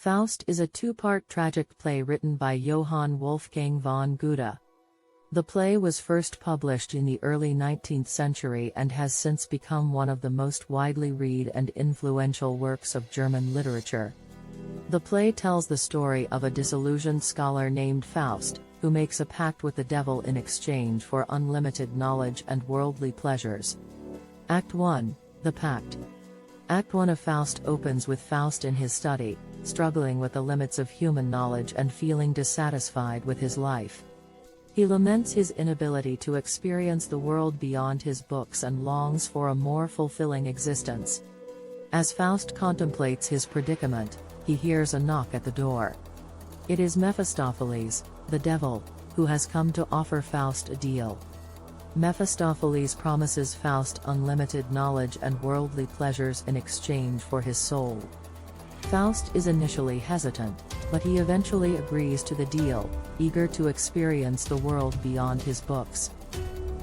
Faust is a two-part tragic play written by Johann Wolfgang von Goethe. The play was first published in the early 19th century and has since become one of the most widely read and influential works of German literature. The play tells the story of a disillusioned scholar named Faust, who makes a pact with the devil in exchange for unlimited knowledge and worldly pleasures. Act 1. The Pact. Act 1 of Faust opens with Faust in his study, struggling with the limits of human knowledge and feeling dissatisfied with his life. He laments his inability to experience the world beyond his books and longs for a more fulfilling existence. As Faust contemplates his predicament, he hears a knock at the door. It is Mephistopheles, the devil, who has come to offer Faust a deal. Mephistopheles promises Faust unlimited knowledge and worldly pleasures in exchange for his soul. Faust is initially hesitant, but he eventually agrees to the deal, eager to experience the world beyond his books.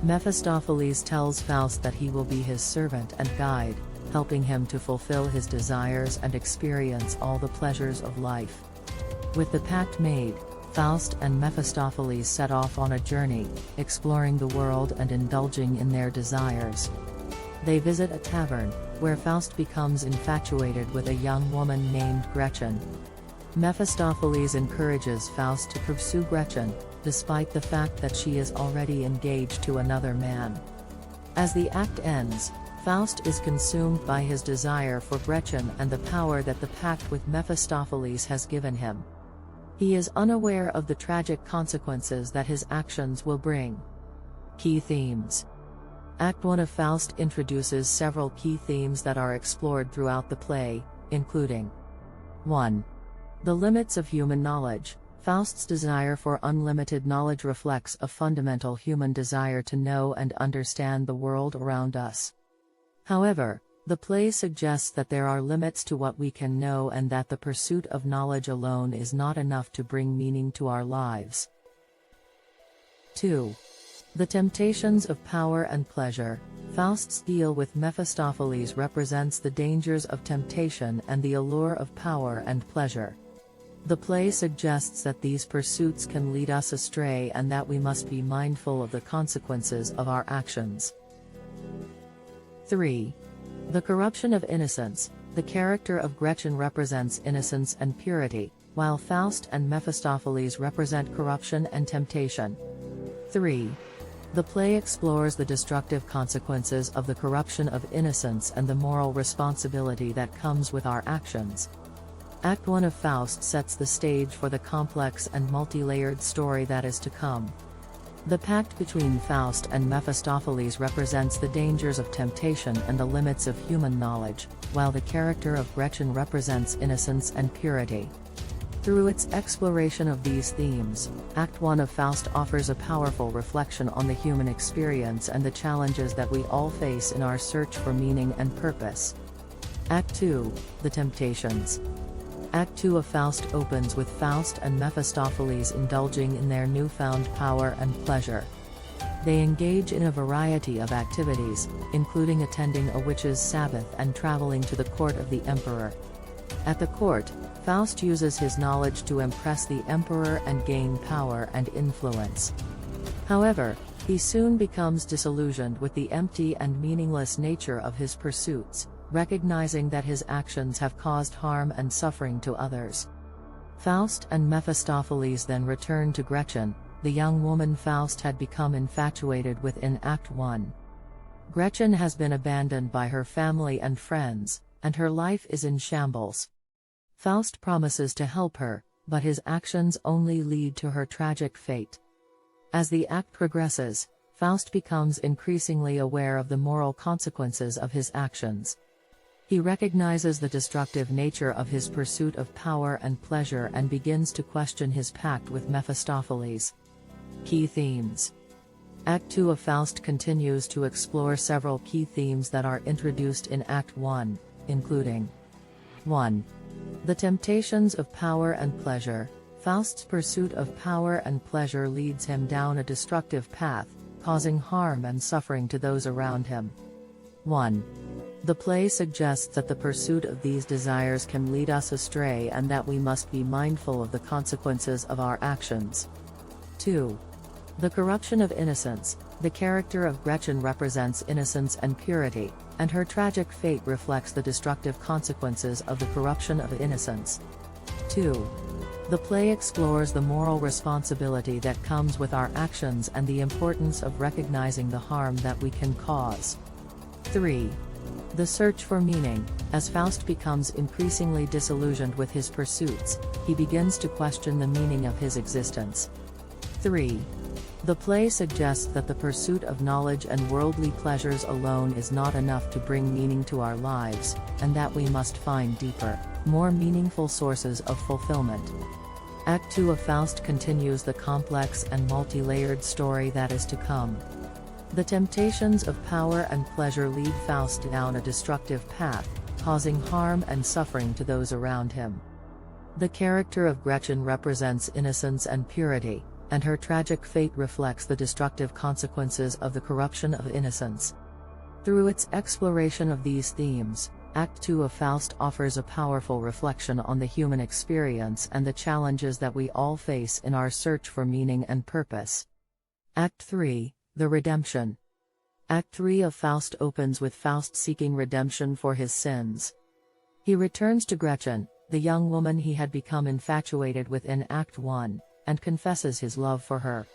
Mephistopheles tells Faust that he will be his servant and guide, helping him to fulfill his desires and experience all the pleasures of life. With the pact made, Faust and Mephistopheles set off on a journey, exploring the world and indulging in their desires. They visit a tavern, where Faust becomes infatuated with a young woman named Gretchen. Mephistopheles encourages Faust to pursue Gretchen, despite the fact that she is already engaged to another man. As the act ends, Faust is consumed by his desire for Gretchen and the power that the pact with Mephistopheles has given him. He is unaware of the tragic consequences that his actions will bring. Key themes. Act 1 of Faust introduces several key themes that are explored throughout the play, including 1. The limits of human knowledge. Faust's desire for unlimited knowledge reflects a fundamental human desire to know and understand the world around us. However, the play suggests that there are limits to what we can know and that the pursuit of knowledge alone is not enough to bring meaning to our lives. 2. The temptations of power and pleasure. Faust's deal with Mephistopheles represents the dangers of temptation and the allure of power and pleasure. The play suggests that these pursuits can lead us astray and that we must be mindful of the consequences of our actions. 3. The corruption of innocence. The character of Gretchen represents innocence and purity, while Faust and Mephistopheles represent corruption and temptation. 3. The play explores the destructive consequences of the corruption of innocence and the moral responsibility that comes with our actions. Act 1 of Faust sets the stage for the complex and multi-layered story that is to come. The pact between Faust and Mephistopheles represents the dangers of temptation and the limits of human knowledge, while the character of Gretchen represents innocence and purity. Through its exploration of these themes, Act 1 of Faust offers a powerful reflection on the human experience and the challenges that we all face in our search for meaning and purpose. Act 2, The Temptations. Act 2 of Faust opens with Faust and Mephistopheles indulging in their newfound power and pleasure. They engage in a variety of activities, including attending a witch's sabbath and traveling to the court of the emperor. At the court, Faust uses his knowledge to impress the emperor and gain power and influence. However, he soon becomes disillusioned with the empty and meaningless nature of his pursuits, recognizing that his actions have caused harm and suffering to others. Faust and Mephistopheles then return to Gretchen, the young woman Faust had become infatuated with in Act 1. Gretchen has been abandoned by her family and friends, and her life is in shambles. Faust promises to help her, but his actions only lead to her tragic fate. As the act progresses, Faust becomes increasingly aware of the moral consequences of his actions. He recognizes the destructive nature of his pursuit of power and pleasure and begins to question his pact with Mephistopheles. Key themes. Act 2 of Faust continues to explore several key themes that are introduced in Act 1, including 1. The temptations of power and pleasure. Faust's pursuit of power and pleasure leads him down a destructive path, causing harm and suffering to those around him. 1. The play suggests that the pursuit of these desires can lead us astray and that we must be mindful of the consequences of our actions. 2. The corruption of innocence. The character of Gretchen represents innocence and purity, and her tragic fate reflects the destructive consequences of the corruption of innocence. 2. The play explores the moral responsibility that comes with our actions and the importance of recognizing the harm that we can cause. 3. The search for meaning. As Faust becomes increasingly disillusioned with his pursuits, he begins to question the meaning of his existence. 3. The play suggests that the pursuit of knowledge and worldly pleasures alone is not enough to bring meaning to our lives, and that we must find deeper, more meaningful sources of fulfillment. Act 2 of Faust continues the complex and multi-layered story that is to come. The temptations of power and pleasure lead Faust down a destructive path, causing harm and suffering to those around him. The character of Gretchen represents innocence and purity, and her tragic fate reflects the destructive consequences of the corruption of innocence. Through its exploration of these themes, Act 2 of Faust offers a powerful reflection on the human experience and the challenges that we all face in our search for meaning and purpose. Act 3, The Redemption. Act 3 of Faust opens with Faust seeking redemption for his sins. He returns to Gretchen, the young woman he had become infatuated with in Act 1, and confesses his love for her.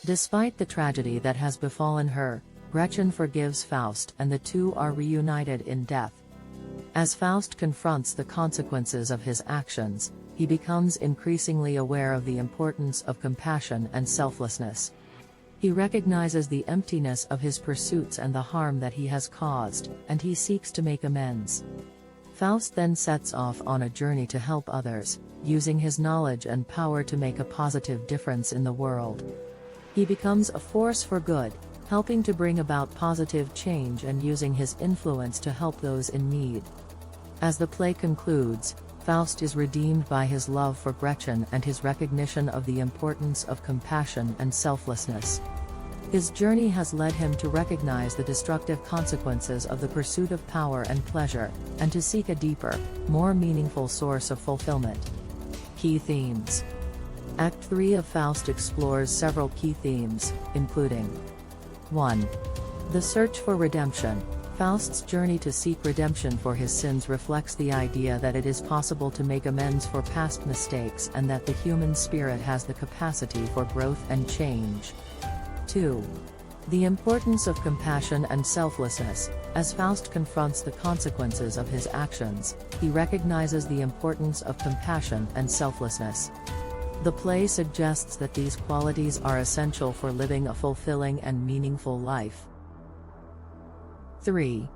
Despite the tragedy that has befallen her, Gretchen forgives Faust and the two are reunited in death. As Faust confronts the consequences of his actions, he becomes increasingly aware of the importance of compassion and selflessness. He recognizes the emptiness of his pursuits and the harm that he has caused, and he seeks to make amends. Faust then sets off on a journey to help others, using his knowledge and power to make a positive difference in the world. He becomes a force for good, helping to bring about positive change and using his influence to help those in need. As the play concludes, Faust is redeemed by his love for Gretchen and his recognition of the importance of compassion and selflessness. His journey has led him to recognize the destructive consequences of the pursuit of power and pleasure, and to seek a deeper, more meaningful source of fulfillment. Key themes. Act 3 of Faust explores several key themes, including 1. The search for redemption. Faust's journey to seek redemption for his sins reflects the idea that it is possible to make amends for past mistakes and that the human spirit has the capacity for growth and change. 2. The importance of compassion and selflessness. As Faust confronts the consequences of his actions, he recognizes the importance of compassion and selflessness. The play suggests that these qualities are essential for living a fulfilling and meaningful life. 3.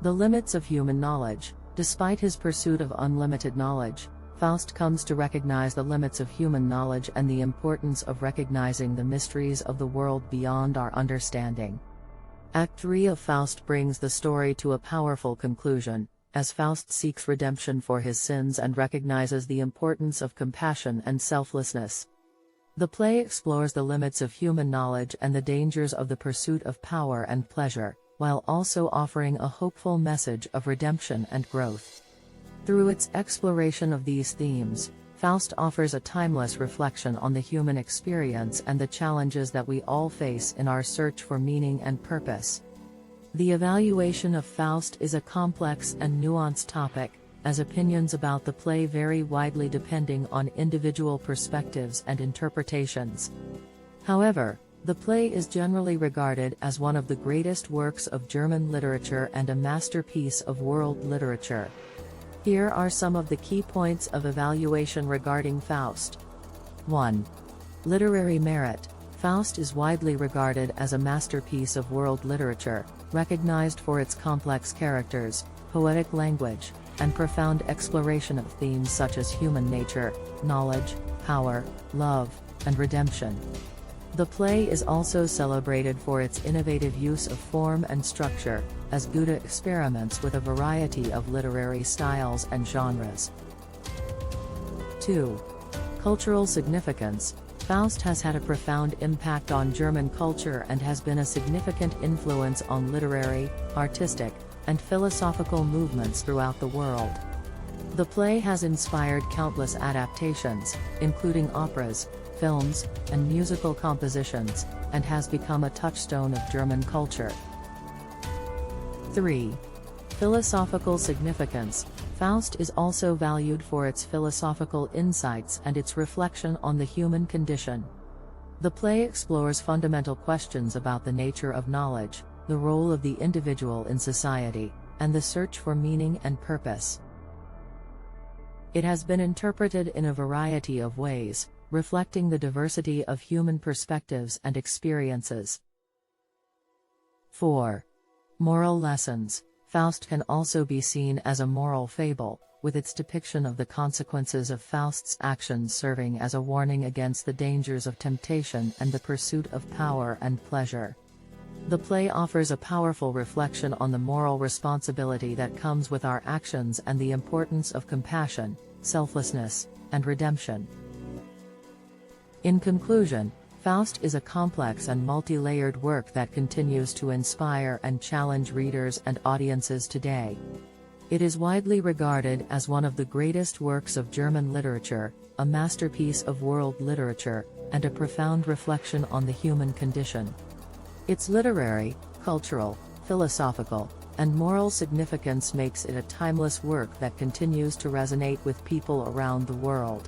The limits of human knowledge. Despite his pursuit of unlimited knowledge, Faust comes to recognize the limits of human knowledge and the importance of recognizing the mysteries of the world beyond our understanding. Act 3 of Faust brings the story to a powerful conclusion, as Faust seeks redemption for his sins and recognizes the importance of compassion and selflessness. The play explores the limits of human knowledge and the dangers of the pursuit of power and pleasure, while also offering a hopeful message of redemption and growth. Through its exploration of these themes, Faust offers a timeless reflection on the human experience and the challenges that we all face in our search for meaning and purpose. The evaluation of Faust is a complex and nuanced topic, as opinions about the play vary widely depending on individual perspectives and interpretations. However, the play is generally regarded as one of the greatest works of German literature and a masterpiece of world literature. Here are some of the key points of evaluation regarding Faust. 1. Literary merit. Faust is widely regarded as a masterpiece of world literature, recognized for its complex characters, poetic language, and profound exploration of themes such as human nature, knowledge, power, love, and redemption. The play is also celebrated for its innovative use of form and structure, as Goethe experiments with a variety of literary styles and genres. 2. Cultural significance. Faust has had a profound impact on German culture and has been a significant influence on literary, artistic, and philosophical movements throughout the world. The play has inspired countless adaptations, including operas, films, and musical compositions, and has become a touchstone of German culture. 3. Philosophical significance. Faust is also valued for its philosophical insights and its reflection on the human condition. The play explores fundamental questions about the nature of knowledge, the role of the individual in society, and the search for meaning and purpose. It has been interpreted in a variety of ways, reflecting the diversity of human perspectives and experiences. 4. Moral lessons. Faust can also be seen as a moral fable, with its depiction of the consequences of Faust's actions serving as a warning against the dangers of temptation and the pursuit of power and pleasure. The play offers a powerful reflection on the moral responsibility that comes with our actions and the importance of compassion, selflessness, and redemption. In conclusion, Faust is a complex and multi-layered work that continues to inspire and challenge readers and audiences today. It is widely regarded as one of the greatest works of German literature, a masterpiece of world literature, and a profound reflection on the human condition. Its literary, cultural, philosophical, and moral significance makes it a timeless work that continues to resonate with people around the world.